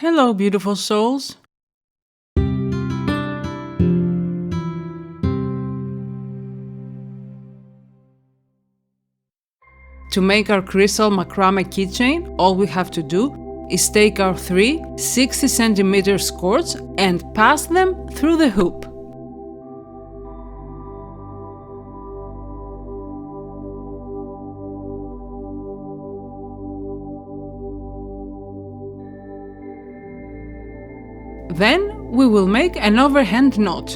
Hello, beautiful souls. To make our crystal macrame keychain, all we have to do is take our three 60 cm cords and pass them through the hoop. Then we will make an overhand knot.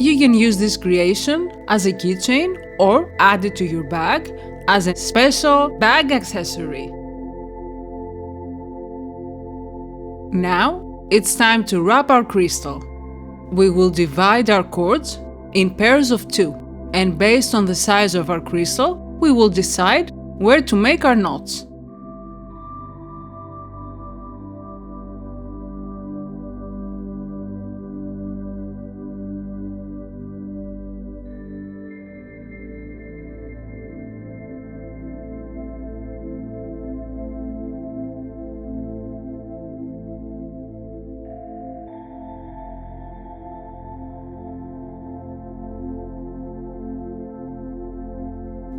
You can use this creation as a keychain or add it to your bag as a special bag accessory. Now it's time to wrap our crystal. We will divide our cords in pairs of 2, and based on the size of our crystal, we will decide where to make our knots.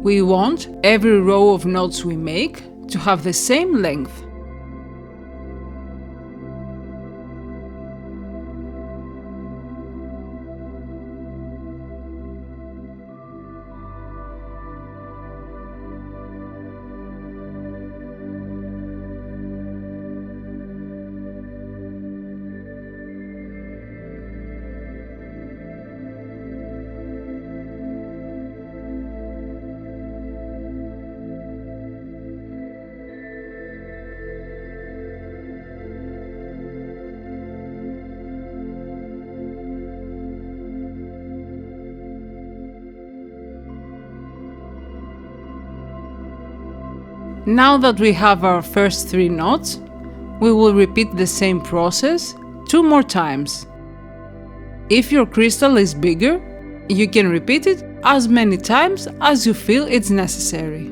We want every row of knots we make to have the same length. Now that we have our first 3 knots, we will repeat the same process 2 more times. If your crystal is bigger, you can repeat it as many times as you feel it's necessary.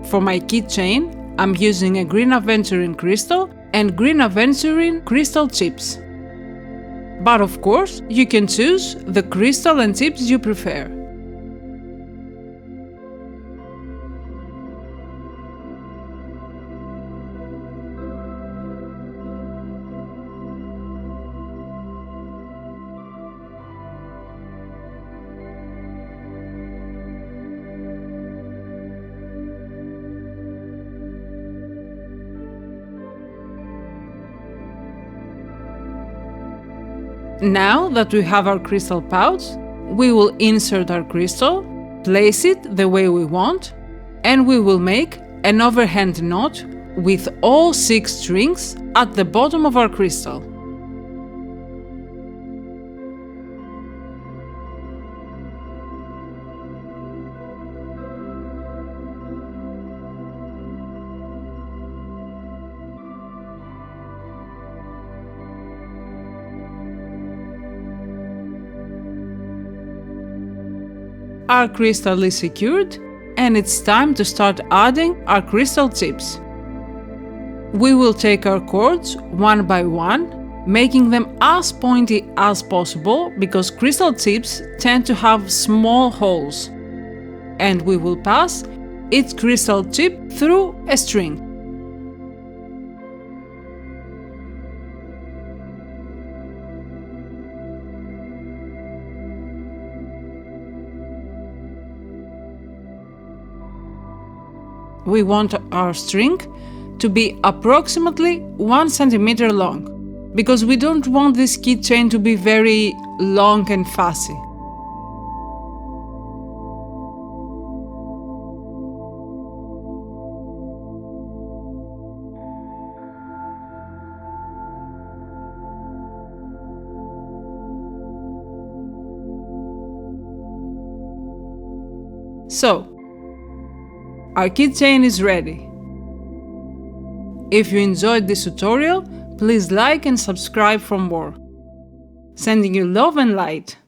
For my keychain, I'm using a green aventurine crystal and green aventurine crystal chips. But of course, you can choose the crystal and chips you prefer. Now that we have our crystal pouch, we will insert our crystal, place it the way we want, and we will make an overhand knot with all 6 strings at the bottom of our crystal. Our crystal is secured, and it's time to start adding our crystal chips. We will take our cords one by one, making them as pointy as possible because crystal chips tend to have small holes. And we will pass each crystal chip through a string. We want our string to be approximately 1 centimeter long, because we don't want this keychain to be very long and fussy. So, our keychain is ready. If you enjoyed this tutorial, please like and subscribe for more. Sending you love and light.